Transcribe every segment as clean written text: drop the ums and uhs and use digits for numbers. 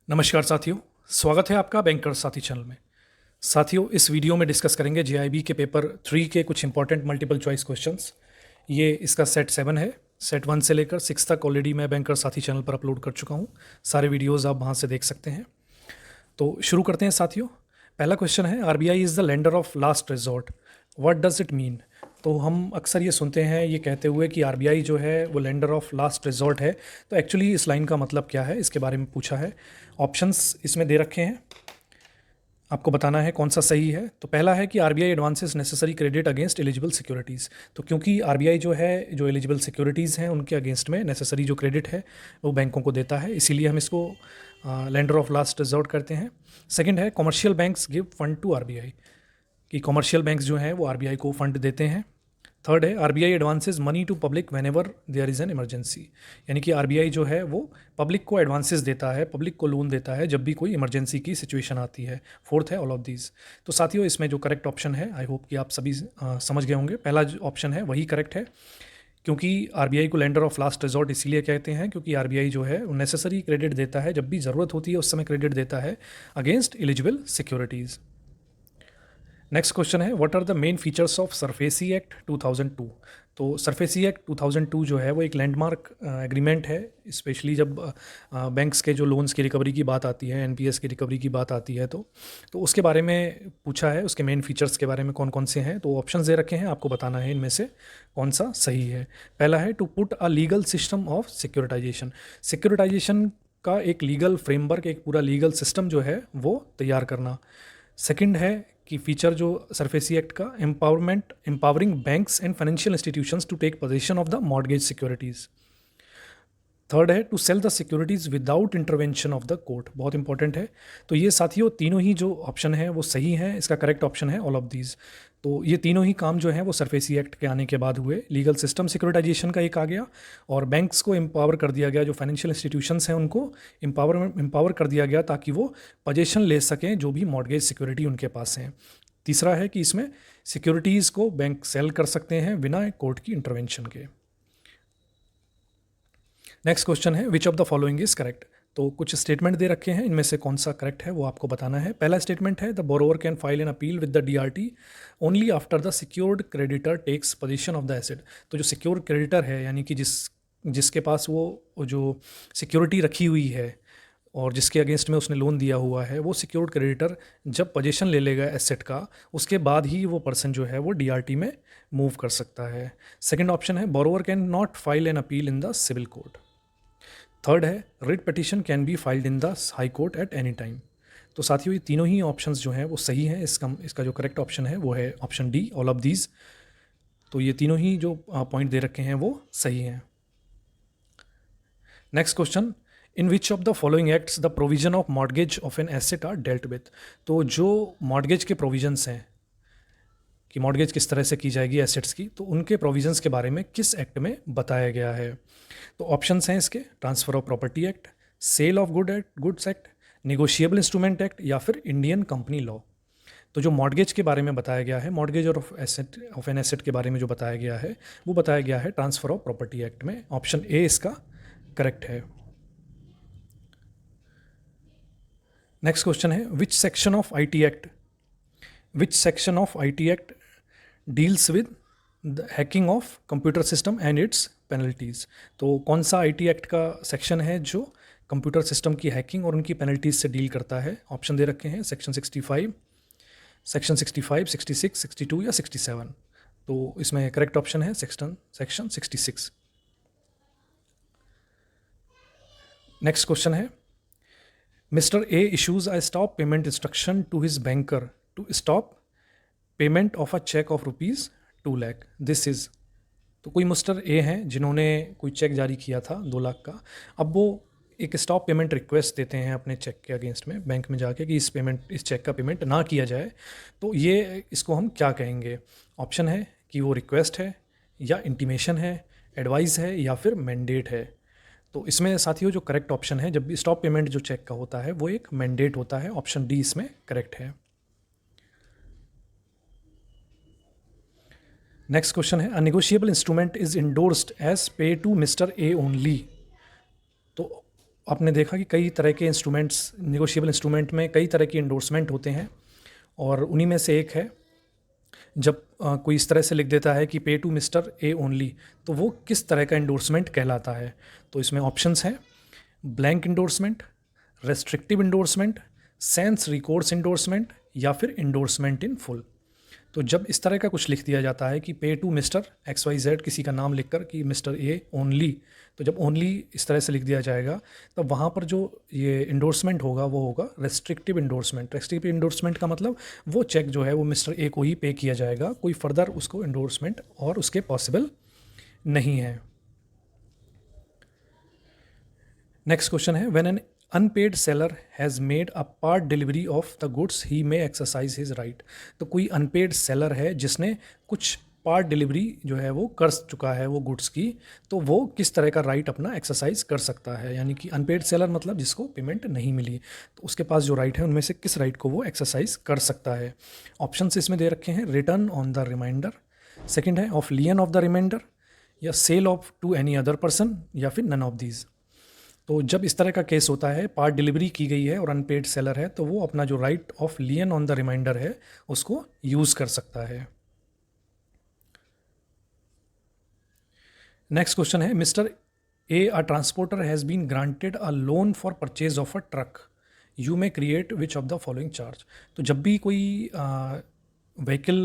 नमस्कार साथियों, स्वागत है आपका बैंकर साथी चैनल में। साथियों, इस वीडियो में डिस्कस करेंगे जेआईबी के पेपर 3 के कुछ इंपॉर्टेंट मल्टीपल चॉइस क्वेश्चंस। ये इसका सेट 7 है। सेट 1 से लेकर 6 तक ऑलरेडी मैं बैंकर साथी चैनल पर अपलोड कर चुका हूँ। सारे वीडियोस आप वहाँ से देख सकते हैं। तो शुरू करते हैं साथियों। पहला क्वेश्चन है, RBI is the lender of last resort, what does it mean. तो हम अक्सर ये सुनते हैं ये कहते हुए कि आरबीआई जो है वो लेंडर ऑफ लास्ट रिजॉर्ट है। तो एक्चुअली इस लाइन का मतलब क्या है, इसके बारे में पूछा है। ऑप्शंस इसमें दे रखे हैं, आपको बताना है कौन सा सही है। तो पहला है कि RBI advances necessary credit against eligible securities. तो क्योंकि आरबीआई जो है जो एलिजिबल सिक्योरिटीज़ हैं उनके अगेंस्ट में नेसेसरी जो क्रेडिट है वो बैंकों को देता है, इसीलिए हम इसको लेंडर ऑफ लास्ट रिजॉर्ट करते हैं। सेकंड है, commercial banks give fund to RBI, कि कमर्शियल बैंक्स जो हैं वो आरबीआई को फंड देते हैं। थर्ड है, RBI advances money to public whenever there is an emergency, यानी कि आरबीआई जो है वो पब्लिक को एडवांसेस देता है, पब्लिक को लोन देता है जब भी कोई इमरजेंसी की सिचुएशन आती है। फोर्थ है, ऑल ऑफ दीज। तो साथियों, इसमें जो करेक्ट ऑप्शन है, आई होप कि आप सभी समझ गए होंगे, पहला जो ऑप्शन है वही करेक्ट है। क्योंकि आरबीआई को लेंडर ऑफ लास्ट रिजॉर्ट इसीलिए कहते हैं क्योंकि आरबीआई जो है नेसेसरी क्रेडिट देता है, जब भी ज़रूरत होती है उस समय क्रेडिट देता है against eligible securities. Next question है, what are the main features of SARFAESI Act 2002। तो सरफेसी एक्ट 2002 जो है वो एक लैंडमार्क एग्रीमेंट है, स्पेशली जब बैंक्स के जो लोन्स की रिकवरी की बात आती है, एनपीएस की रिकवरी की बात आती है, तो उसके बारे में पूछा है, उसके मेन फीचर्स के बारे में कौन कौन से हैं। तो ऑप्शंस दे रखे हैं, आपको बताना है इनमें से कौन सा सही है। पहला है, to put a legal system of securitisation. Securitisation का एक लीगल फ्रेमवर्क, एक पूरा लीगल सिस्टम जो है वो तैयार करना। सेकंड है कि फीचर जो सरफेसी एक्ट का, empowering banks and financial institutions to take position of the mortgage securities. Third है, to sell the securities without intervention of the court, बहुत इंपॉर्टेंट है। तो ये साथियों तीनों ही जो ऑप्शन है वो सही है, इसका करेक्ट ऑप्शन है ऑल ऑफ दीज। तो ये तीनों ही काम जो है वो सरफेसी एक्ट के आने के बाद हुए। लीगल सिस्टम सिक्योरिटाइजेशन का एक आ गया, और बैंक्स को एम्पावर कर दिया गया, जो फाइनेंशियल इंस्टीट्यूशंस हैं उनको एम्पावर कर दिया गया ताकि वो पोजीशन ले सकें जो भी मॉर्गेज सिक्योरिटी उनके पास हैं। तीसरा है कि इसमें सिक्योरिटीज़ को बैंक सेल कर सकते हैं बिना कोर्ट की इंटरवेंशन के। नेक्स्ट क्वेश्चन है, विच of the following is correct. तो कुछ स्टेटमेंट दे रखे हैं, इनमें से कौन सा करेक्ट है वो आपको बताना है। पहला स्टेटमेंट है, the borrower can file an appeal with the DRT only after the secured creditor takes possession of the asset. तो जो सिक्योर्ड क्रेडिटर है, यानी कि जिसके पास वो जो सिक्योरिटी रखी हुई है और जिसके अगेंस्ट में उसने लोन दिया हुआ है, वो सिक्योर्ड क्रेडिटर जब पोजीशन ले लेगा एसेट का, उसके बाद ही वो पर्सन जो है वो डीआरटी में मूव कर सकता है। सेकंड ऑप्शन है, borrower can not file an appeal in the civil court. Third है, writ petition can be filed in the high court at any time. तो साथियों ये तीनों ही ऑप्शंस जो हैं वो सही हैं। इसका जो करेक्ट ऑप्शन है वो है option D, all of these. तो ये तीनों ही जो पॉइंट दे रखे हैं वो सही हैं। Next question, in which of the following acts the provision of mortgage of an asset are dealt with. तो जो मॉर्गेज के प्रोविजंस हैं कि मॉर्गेज किस तरह से की जाएगी एसेट्स की, तो उनके प्रोविजंस के बारे में किस एक्ट में बताया गया है। तो ऑप्शंस हैं इसके, transfer of property act, sale of goods act, negotiable instrument act, या फिर इंडियन कंपनी लॉ। तो जो मॉर्गेज के बारे में बताया गया है, मॉर्गेज और ऑफ एन एसेट के बारे में जो बताया गया है वो बताया गया है ट्रांसफर ऑफ प्रॉपर्टी एक्ट में। ऑप्शन ए इसका करेक्ट है। नेक्स्ट क्वेश्चन है, which section of IT act deals with the hacking of computer system and it's penalties. तो कौन सा आईटी एक्ट का सेक्शन है जो कंप्यूटर सिस्टम की हैकिंग और उनकी पेनल्टीज से डील करता है। ऑप्शन दे रखे हैं, सेक्शन 65, 66, 62 या 67। तो इसमें करेक्ट ऑप्शन है सेक्शन 66। नेक्स्ट क्वेश्चन है, mister A issues a stop payment instruction to his banker to stop payment of a cheque of ₹2 lakh, this is. तो कोई मिस्टर ए हैं जिन्होंने कोई चेक जारी किया था 2 लाख का, अब वो एक स्टॉप पेमेंट रिक्वेस्ट देते हैं अपने चेक के अगेंस्ट में बैंक में जाके कि इस चेक का पेमेंट ना किया जाए। तो ये इसको हम क्या कहेंगे। ऑप्शन है कि वो रिक्वेस्ट है, या इंटीमेशन है, एडवाइस है, या फिर मैंडेट है। तो इसमें साथियों जो करेक्ट ऑप्शन है, जब भी स्टॉप पेमेंट जो चेक का होता है वो एक मैंडेट होता है। ऑप्शन डी इसमें करेक्ट है। नेक्स्ट क्वेश्चन है, a negotiable instrument is endorsed as pay to mister A only. तो आपने देखा कि कई तरह के इंस्ट्रूमेंट्स, नेगोशिएबल इंस्ट्रूमेंट में कई तरह की इंडोर्समेंट होते हैं, और उन्हीं में से एक है जब कोई इस तरह से लिख देता है कि pay to mister A only, तो वो किस तरह का इंडोर्समेंट कहलाता है। तो इसमें ऑप्शंस हैं blank endorsement, restrictive endorsement, sense recourse endorsement या फिर इंडोर्समेंट इन फुल। तो जब इस तरह का कुछ लिख दिया जाता है कि pay to mister X Y Z, किसी का नाम लिखकर कि मिस्टर ए ओनली, तो जब ओनली इस तरह से लिख दिया जाएगा तब वहाँ पर जो ये इंडोर्समेंट होगा वो होगा रेस्ट्रिक्टिव इंडोर्समेंट। रेस्ट्रिक्टिव इंडोर्समेंट का मतलब वो चेक जो है वो मिस्टर ए को ही पे किया जाएगा, कोई फर्दर उसको इंडोर्समेंट और उसके पॉसिबल नहीं है। नेक्स्ट क्वेश्चन है when an unpaid seller has made a part delivery of the goods he may exercise his right. तो कोई अनपेड सेलर है जिसने कुछ पार्ट डिलीवरी जो है वो कर चुका है वो गुड्स की, तो वो किस तरह का राइट अपना एक्सरसाइज कर सकता है। यानी कि अनपेड सेलर मतलब जिसको पेमेंट नहीं मिली, तो उसके पास जो राइट है उनमें से किस राइट को वो एक्सरसाइज कर सकता है। ऑप्शंस इसमें दे रखे हैं return on the reminder, second है of lien of the reminder, या sell off to any other person, या फिर नन ऑफ दीज। तो जब इस तरह का केस होता है, पार्ट डिलीवरी की गई है और अनपेड सेलर है, तो वो अपना जो right of lien on the remainder है उसको यूज़ कर सकता है। नेक्स्ट क्वेश्चन है mister A a transporter has been granted a loan for purchase of a truck, you may create which of the following charge. तो जब भी कोई व्हीकल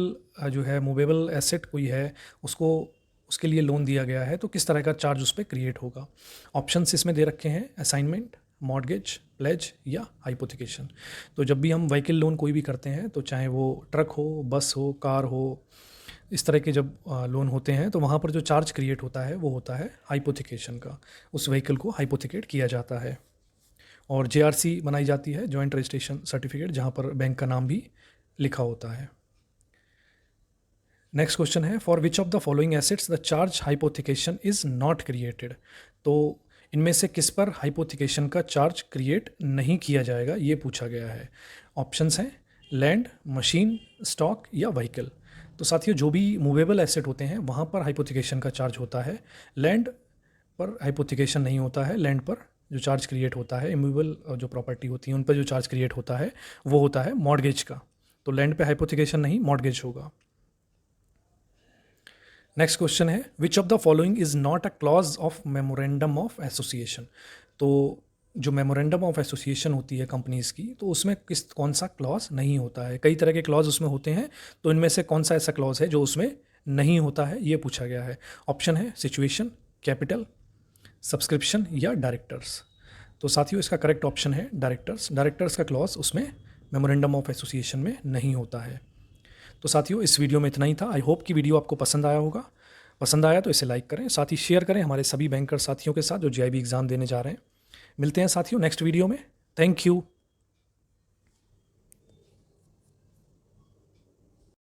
जो है मूवेबल एसेट कोई है उसको उसके लिए लोन दिया गया है, तो किस तरह का चार्ज उस पर क्रिएट होगा। ऑप्शंस इसमें दे रखे हैं असाइनमेंट, मॉर्गेज, प्लेज या हाइपोथिकेशन। तो जब भी हम व्हीकल लोन कोई भी करते हैं, तो चाहे वो ट्रक हो, बस हो, कार हो, इस तरह के जब लोन होते हैं तो वहाँ पर जो चार्ज क्रिएट होता है वो होता है हाइपोथिकेशन का। उस व्हीकल को हाइपोथिकेट किया जाता है और जेआरसी बनाई जाती है, जॉइंट रजिस्ट्रेशन सर्टिफिकेट, जहाँ पर बैंक का नाम भी लिखा होता है। नेक्स्ट क्वेश्चन है for which of the following assets the charge hypothecation is not created. तो इनमें से किस पर हाइपोथिकेशन का चार्ज क्रिएट नहीं किया जाएगा, ये पूछा गया है। ऑप्शंस हैं लैंड, मशीन, स्टॉक या व्हीकल। तो साथियों जो भी मूवेबल एसेट होते हैं वहाँ पर हाइपोथिकेशन का चार्ज होता है, लैंड पर हाइपोथिकेशन नहीं होता है। लैंड पर जो चार्ज क्रिएट होता है, इमूवेबल जो प्रॉपर्टी होती है उन पर जो चार्ज क्रिएट होता है वो होता है मॉर्गेज का। तो लैंड पे हाइपोथिकेशन नहीं, मॉर्गेज होगा। नेक्स्ट क्वेश्चन है विच of the following is not a clause of memorandum of association. तो जो मेमोरेंडम ऑफ एसोसिएशन होती है कंपनीज़ की, तो उसमें कौन सा क्लॉज नहीं होता है। कई तरह के क्लॉज उसमें होते हैं, तो इनमें से कौन सा ऐसा क्लॉज है जो उसमें नहीं होता है, ये पूछा गया है। ऑप्शन है सिचुएशन, कैपिटल, सब्सक्रिप्शन या डायरेक्टर्स। तो साथियों इसका करेक्ट ऑप्शन है डायरेक्टर्स। डायरेक्टर्स का क्लॉज उसमें मेमोरेंडम ऑफ एसोसिएशन में नहीं होता है। तो साथियों इस वीडियो में इतना ही था। आई होप कि वीडियो आपको पसंद आया होगा। पसंद आया तो इसे लाइक करें, साथ ही शेयर करें हमारे सभी बैंकर साथियों के साथ जो जीआईबी एग्ज़ाम देने जा रहे हैं। मिलते हैं साथियों नेक्स्ट वीडियो में। Thank you.